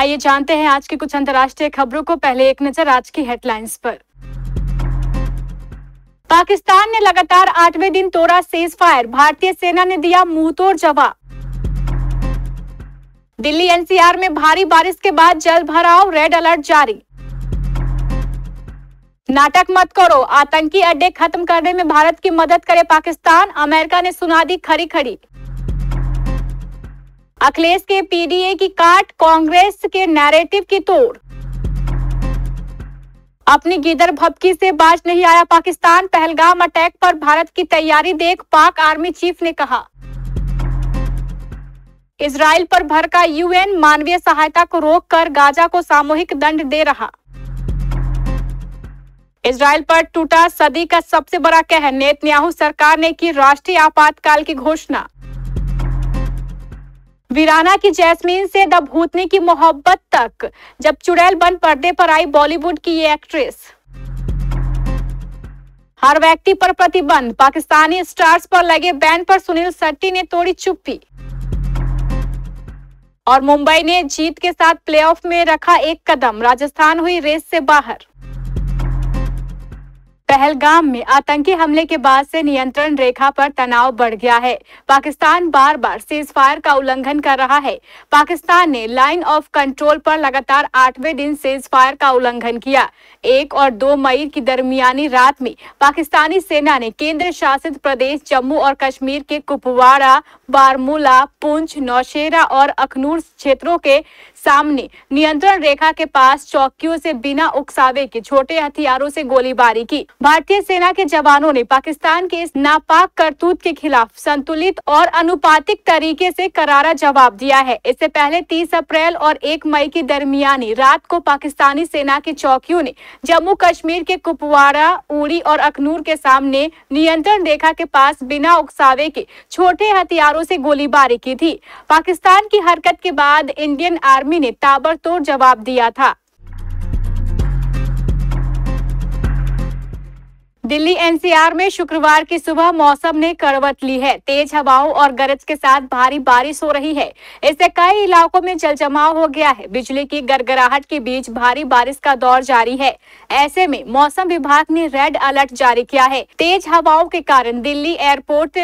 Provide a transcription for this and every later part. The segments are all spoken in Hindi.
आइए जानते हैं आज की कुछ अंतर्राष्ट्रीय खबरों को। पहले एक नजर आज की हेडलाइंस पर। पाकिस्तान ने लगातार 8वें दिन तोड़ा सीज फायर, भारतीय सेना ने दिया मुंहतोड़ जवाब। दिल्ली एनसीआर में भारी बारिश के बाद जल भराव, रेड अलर्ट जारी। नाटक मत करो, आतंकी अड्डे खत्म करने में भारत की मदद करे पाकिस्तान, अमेरिका ने सुना दी खरी खरी। अखिलेश के पीडीए की काट, कांग्रेस के नैरेटिव की तोड़। अपनी गिदर भभकी से बाज नहीं आया पाकिस्तान, पहलगाम अटैक पर भारत की तैयारी देख पाक आर्मी चीफ ने कहा। इजराइल पर भड़का यूएन, मानवीय सहायता को रोककर गाजा को सामूहिक दंड दे रहा। इजराइल पर टूटा सदी का सबसे बड़ा कहर, नेतन्याहू सरकार ने की राष्ट्रीय आपातकाल की घोषणा। वीराना की जैस्मीन से द भूतनी की मोहब्बत तक, जब चुड़ैल बन पर्दे पर आई बॉलीवुड की ये एक्ट्रेस। हर व्यक्ति पर प्रतिबंध, पाकिस्तानी स्टार्स पर लगे बैन पर सुनील शेट्टी ने तोड़ी चुप्पी। और मुंबई ने जीत के साथ प्लेऑफ में रखा एक कदम, राजस्थान हुई रेस से बाहर। पहलगाम में आतंकी हमले के बाद से नियंत्रण रेखा पर तनाव बढ़ गया है। पाकिस्तान बार बार सीज फायर का उल्लंघन कर रहा है। पाकिस्तान ने लाइन ऑफ कंट्रोल पर लगातार 8वें दिन सीज फायर का उल्लंघन किया। 1 और 2 मई की दरमियानी रात में पाकिस्तानी सेना ने केंद्र शासित प्रदेश जम्मू और कश्मीर के कुपवाड़ा, बारामूला, पुंछ, नौशेरा और अखनूर क्षेत्रों के सामने नियंत्रण रेखा के पास चौकियों से बिना उकसावे के छोटे हथियारों से गोलीबारी की। भारतीय सेना के जवानों ने पाकिस्तान के इस नापाक करतूत के खिलाफ संतुलित और अनुपातिक तरीके से करारा जवाब दिया है। इससे पहले 30 अप्रैल और 1 मई की दरमियानी रात को पाकिस्तानी सेना की चौकियों ने जम्मू कश्मीर के कुपवाड़ा, उड़ी और अखनूर के सामने नियंत्रण रेखा के पास बिना उकसावे के छोटे हथियारों से गोलीबारी की थी। पाकिस्तान की हरकत के बाद इंडियन आर्मी ने ताबड़तोड़ जवाब दिया था। दिल्ली एनसीआर में शुक्रवार की सुबह मौसम ने करवट ली है। तेज हवाओं और गरज के साथ भारी बारिश हो रही है। इससे कई इलाकों में जलजमाव हो गया है। बिजली की गड़गड़ाहट के बीच भारी बारिश का दौर जारी है। ऐसे में मौसम विभाग ने रेड अलर्ट जारी किया है। तेज हवाओं के कारण दिल्ली एयरपोर्ट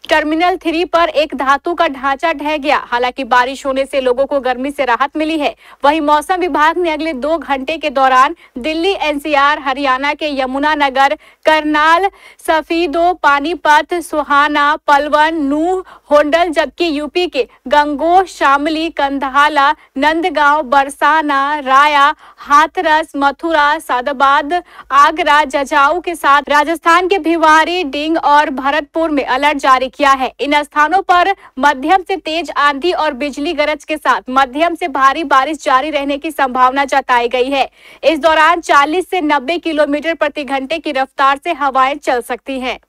टर्मिनल 3 पर एक धातु का ढांचा ढह गया। हालांकि बारिश होने से लोगों को गर्मी से राहत मिली है। वहीं मौसम विभाग ने अगले 2 घंटे के दौरान दिल्ली एनसीआर, हरियाणा के यमुनानगर, करनाल, सफीदो, पानीपत, सुहाना, पलवल, नूह, होंडल, जबकि यूपी के गंगोह, शामली, कंधाला, नंदगांव, बरसाना, राया, हाथरस, मथुरा, सादाबाद, आगरा, जजाऊ के साथ राजस्थान के भिवाड़ी, डिंग और भरतपुर में अलर्ट जारी किया है। इन स्थानों पर मध्यम से तेज आंधी और बिजली गरज के साथ मध्यम से भारी बारिश जारी रहने की संभावना जताई गई है। इस दौरान 40 से 90 किलोमीटर प्रति घंटे की रफ्तार से हवाएं चल सकती हैं।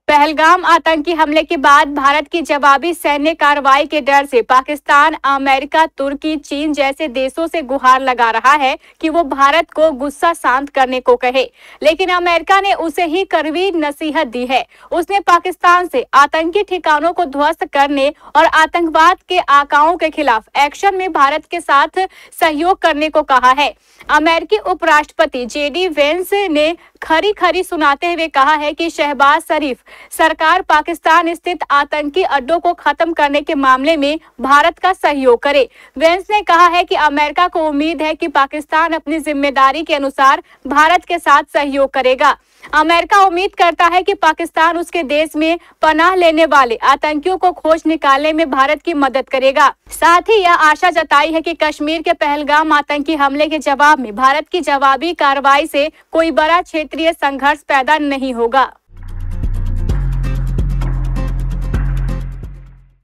पहलगाम आतंकी हमले के बाद भारत की जवाबी सैन्य कार्रवाई के डर से पाकिस्तान, अमेरिका, तुर्की, चीन जैसे देशों से गुहार लगा रहा है कि वो भारत को गुस्सा शांत करने को कहे। लेकिन अमेरिका ने उसे ही कड़वी नसीहत दी है। उसने पाकिस्तान से आतंकी ठिकानों को ध्वस्त करने और आतंकवाद के आकाओं के खिलाफ एक्शन में भारत के साथ सहयोग करने को कहा है। अमेरिकी उपराष्ट्रपति जेडी वेंस ने खरी खरी सुनाते हुए कहा है कि शहबाज शरीफ सरकार पाकिस्तान स्थित आतंकी अड्डों को खत्म करने के मामले में भारत का सहयोग करे। वेंस ने कहा है कि अमेरिका को उम्मीद है कि पाकिस्तान अपनी जिम्मेदारी के अनुसार भारत के साथ सहयोग करेगा। अमेरिका उम्मीद करता है कि पाकिस्तान उसके देश में पनाह लेने वाले आतंकियों को खोज निकालने में भारत की मदद करेगा। साथ ही यह आशा जताई है कि कश्मीर के पहलगाम आतंकी हमले के जवाब में भारत की जवाबी कार्रवाई से कोई बड़ा क्षेत्रीय संघर्ष पैदा नहीं होगा।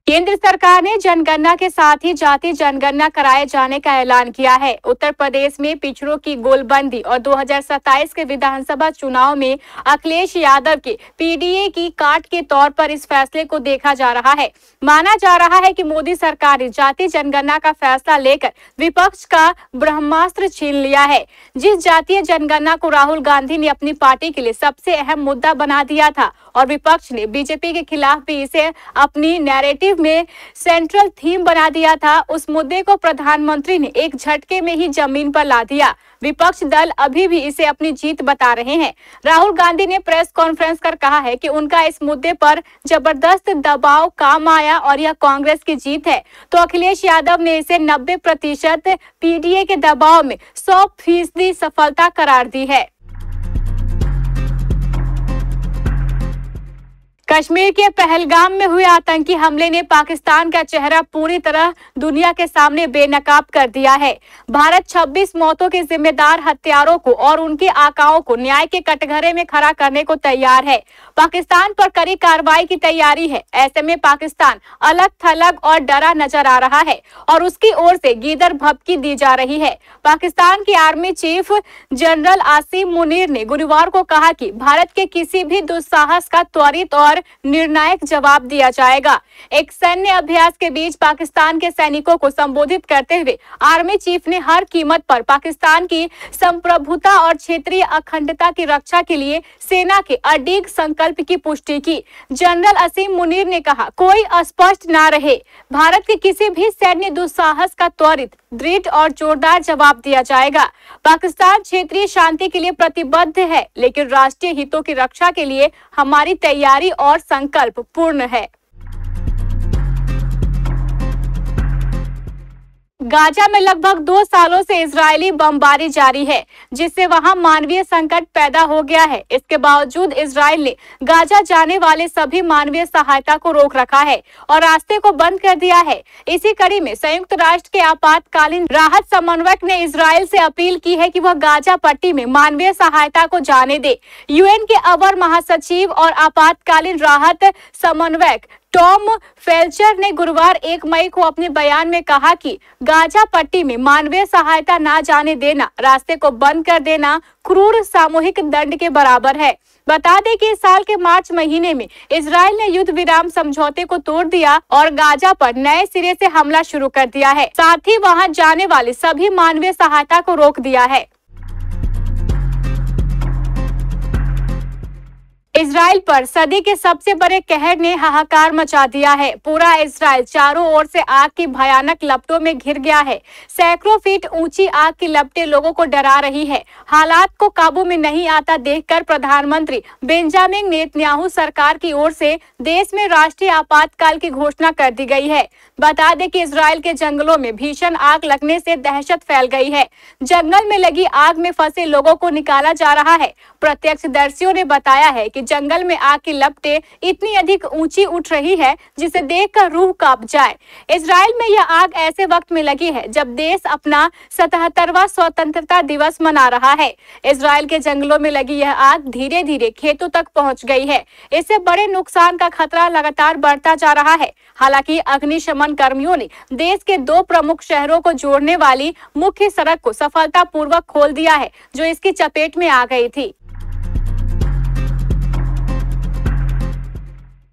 केंद्र सरकार ने जनगणना के साथ ही जाति जनगणना कराए जाने का ऐलान किया है। उत्तर प्रदेश में पिछड़ों की गोलबंदी और 2027 के विधानसभा चुनाव में अखिलेश यादव के पीडीए की काट के तौर पर इस फैसले को देखा जा रहा है। माना जा रहा है कि मोदी सरकार ने जाति जनगणना का फैसला लेकर विपक्ष का ब्रह्मास्त्र छीन लिया है। जिस जातीय जनगणना को राहुल गांधी ने अपनी पार्टी के लिए सबसे अहम मुद्दा बना दिया था और विपक्ष ने बीजेपी के खिलाफ भी इसे अपनी नैरेटिव कश्मीर में सेंट्रल थीम बना दिया था, उस मुद्दे को प्रधानमंत्री ने एक झटके में ही जमीन पर ला दिया। विपक्ष दल अभी भी इसे अपनी जीत बता रहे हैं। राहुल गांधी ने प्रेस कॉन्फ्रेंस कर कहा है कि उनका इस मुद्दे पर जबरदस्त दबाव काम आया और यह कांग्रेस की जीत है, तो अखिलेश यादव ने इसे 90% पीडीए के दबाव में 100% सफलता करार दी है। कश्मीर के पहलगाम में हुए आतंकी हमले ने पाकिस्तान का चेहरा पूरी तरह दुनिया के सामने बेनकाब कर दिया है। भारत 26 मौतों के जिम्मेदार हत्यारों को और उनके आकाओं को न्याय के कटघरे में खड़ा करने को तैयार है। पाकिस्तान पर कड़ी कार्रवाई की तैयारी है। ऐसे में पाकिस्तान अलग थलग और डरा नजर आ रहा है और उसकी ओर से गीदड़ भभकी दी जा रही है। पाकिस्तान की army chief general Asim Munir ने गुरुवार को कहा कि भारत के किसी भी दुस्साहस का त्वरित और निर्णायक जवाब दिया जाएगा। एक सैन्य अभ्यास के बीच पाकिस्तान के सैनिकों को संबोधित करते हुए आर्मी चीफ ने हर कीमत पर पाकिस्तान की संप्रभुता और क्षेत्रीय अखंडता की रक्षा के लिए सेना के अडिग संकल्प की पुष्टि की। जनरल आसिम मुनीर ने कहा, कोई अस्पष्ट न रहे, भारत के किसी भी सैन्य दुस्साहस का त्वरित, दृढ़ और जोरदार जवाब दिया जाएगा। पाकिस्तान क्षेत्रीय शांति के लिए प्रतिबद्ध है, लेकिन राष्ट्रीय हितों की रक्षा के लिए हमारी तैयारी और संकल्प पूर्ण है। गाजा में लगभग 2 सालों से इजरायली बमबारी जारी है, जिससे वहां मानवीय संकट पैदा हो गया है। इसके बावजूद इजरायल ने गाजा जाने वाले सभी मानवीय सहायता को रोक रखा है और रास्ते को बंद कर दिया है। इसी कड़ी में संयुक्त राष्ट्र के आपातकालीन राहत समन्वयक ने इजरायल से अपील की है कि वह गाजा पट्टी में मानवीय सहायता को जाने दे। यूएन के अवर महासचिव और आपातकालीन राहत समन्वयक टॉम फेल्चर ने गुरुवार 1 मई को अपने बयान में कहा कि गाजा पट्टी में मानवीय सहायता न जाने देना, रास्ते को बंद कर देना क्रूर सामूहिक दंड के बराबर है। बता दें कि इस साल के मार्च महीने में इजरायल ने युद्ध विराम समझौते को तोड़ दिया और गाजा पर नए सिरे से हमला शुरू कर दिया है। साथ ही वहां जाने वाली सभी मानवीय सहायता को रोक दिया है। इजराइल पर सदी के सबसे बड़े कहर ने हाहाकार मचा दिया है। पूरा इजराइल चारों ओर से आग की भयानक लपटों में घिर गया है। सैकड़ों फीट ऊंची आग की लपटें लोगों को डरा रही है। हालात को काबू में नहीं आता देखकर प्रधानमंत्री बेंजामिन नेतन्याहू सरकार की ओर से देश में राष्ट्रीय आपातकाल की घोषणा कर दी गई है। बता दें कि इजराइल के जंगलों में भीषण आग लगने से दहशत फैल गई है। जंगल में लगी आग में फंसे लोगों को निकाला जा रहा है। प्रत्यक्षदर्शियों ने बताया है कि जंगल में आग की लपटें इतनी अधिक ऊंची उठ रही है जिसे देखकर रूह कांप जाए। इजराइल में यह आग ऐसे वक्त में लगी है जब देश अपना 77वां स्वतंत्रता दिवस मना रहा है। इजराइल के जंगलों में लगी यह आग धीरे धीरे खेतों तक पहुंच गई है। इससे बड़े नुकसान का खतरा लगातार बढ़ता जा रहा है। हालांकि अग्निशमन कर्मियों ने देश के 2 प्रमुख शहरों को जोड़ने वाली मुख्य सड़क को सफलतापूर्वक खोल दिया है, जो इसकी चपेट में आ गई थी।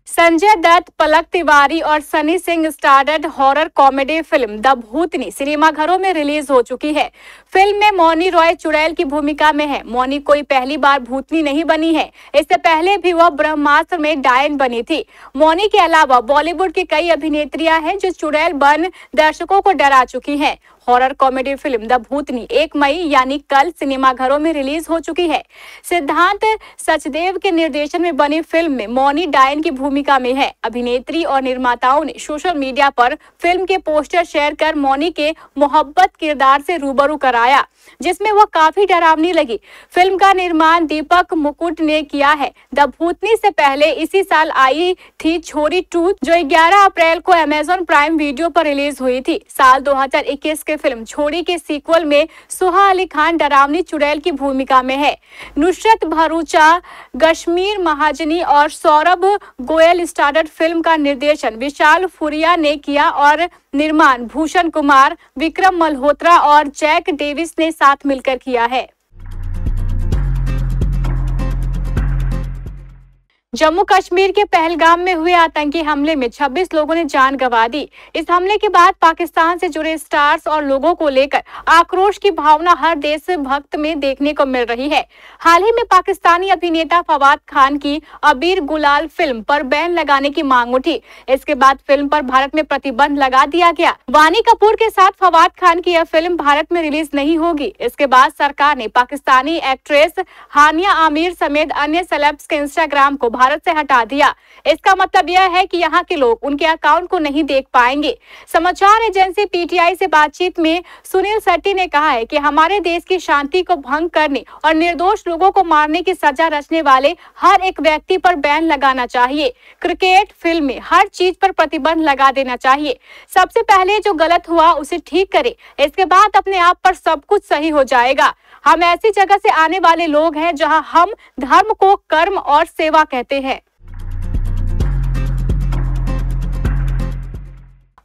संजय दत्त, पलक तिवारी और Sunny Singh starrer horror comedy film the Bhootni सिनेमाघरों में रिलीज हो चुकी है। फिल्म में मौनी रॉय चुड़ैल की भूमिका में है। मौनी कोई पहली बार भूतनी नहीं बनी है, इससे पहले भी वह ब्रह्मास्त्र में डायन बनी थी। मौनी के अलावा बॉलीवुड की कई अभिनेत्रियां हैं जो चुड़ैल बन दर्शकों को डरा चुकी हैं। हॉरर कॉमेडी फिल्म द भूतनी 1 मई यानी कल सिनेमाघरों में रिलीज हो चुकी है। सिद्धांत सचदेव के निर्देशन में बनी फिल्म में मौनी डायन की भूमिका में है। अभिनेत्री और निर्माताओं ने सोशल मीडिया पर फिल्म के पोस्टर शेयर कर मौनी के मोहब्बत किरदार से रूबरू कराया, जिसमें वह काफी डरावनी लगी। फिल्म का निर्माण दीपक मुकुट ने किया है। द भूतनी से पहले इसी साल आई थी छोरी 2, जो 11 अप्रैल को अमेजॉन प्राइम वीडियो पर रिलीज हुई थी। साल 2021 के फिल्म छोरी के सीक्वल में सुहा अली खान डरावनी चुड़ैल की भूमिका में है। नुसरत भरूचा, कश्मीर महाजनी और सौरभ गोयल स्टारर फिल्म का निर्देशन विशाल फुरिया ने किया और निर्माण भूषण कुमार, विक्रम मल्होत्रा और जैक डेविस ने साथ मिलकर किया है। जम्मू कश्मीर के पहलगाम में हुए आतंकी हमले में 26 लोगों ने जान गंवा दी। इस हमले के बाद पाकिस्तान से जुड़े स्टार्स और लोगों को लेकर आक्रोश की भावना हर देशभक्त में देखने को मिल रही है। हाल ही में पाकिस्तानी अभिनेता फवाद खान की अबीर गुलाल फिल्म पर बैन लगाने की मांग उठी। इसके बाद फिल्म पर भारत में प्रतिबंध लगा दिया गया। वानी कपूर के साथ फवाद खान की यह फिल्म भारत में रिलीज नहीं होगी। इसके बाद सरकार ने पाकिस्तानी एक्ट्रेस हानिया आमिर समेत अन्य सेलेब्स के इंस्टाग्राम को भारत से हटा दिया। इसका मतलब यह है कि यहाँ के लोग उनके अकाउंट को नहीं देख पाएंगे। समाचार एजेंसी पीटीआई से बातचीत में सुनील शेट्टी ने कहा है कि हमारे देश की शांति को भंग करने और निर्दोष लोगों को मारने की सजा रचने वाले हर एक व्यक्ति पर बैन लगाना चाहिए। क्रिकेट, फिल्में, हर चीज पर प्रतिबंध लगा देना चाहिए। सबसे पहले जो गलत हुआ उसे ठीक करे, इसके बाद अपने आप पर सब कुछ सही हो जाएगा। हम ऐसी जगह से आने वाले लोग हैं जहां हम धर्म को कर्म और सेवा कहते हैं।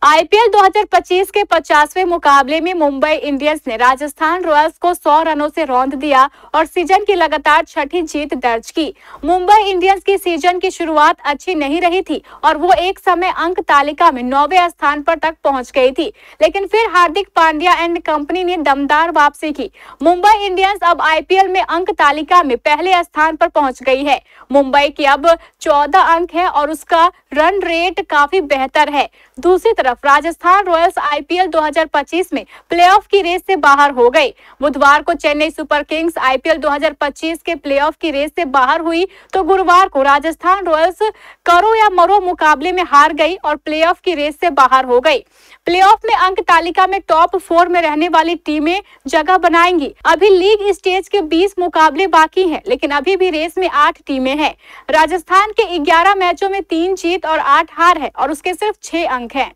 आईपीएल 2025 के 50वें मुकाबले में मुंबई इंडियंस ने राजस्थान रॉयल्स को 100 रनों से रौंद दिया और सीजन की लगातार छठी जीत दर्ज की। मुंबई इंडियंस की सीजन की शुरुआत अच्छी नहीं रही थी और वो एक समय अंक तालिका में 9वें स्थान पर तक पहुंच गई थी, लेकिन फिर हार्दिक पांड्या एंड कंपनी ने दमदार वापसी की। मुंबई इंडियंस अब आईपीएल में अंक तालिका में पहले स्थान पर पहुंच गई है। मुंबई की अब 14 अंक है और उसका रन रेट काफी बेहतर है। दूसरी तरफ राजस्थान रॉयल्स आईपीएल 2025 में प्लेऑफ की रेस से बाहर हो गई। बुधवार को चेन्नई सुपर किंग्स आईपीएल 2025 के प्लेऑफ की रेस से बाहर हुई तो गुरुवार को राजस्थान रॉयल्स करो या मरो मुकाबले में हार गई और प्लेऑफ की रेस से बाहर हो गई। प्लेऑफ में अंक तालिका में टॉप 4 में रहने वाली टीमें जगह बनाएंगी। अभी लीग स्टेज के 20 मुकाबले बाकी हैं, लेकिन अभी भी रेस में 8 टीमें हैं। राजस्थान के 11 मैचों में 3 जीत और 8 हार है और उसके सिर्फ 6 अंक हैं।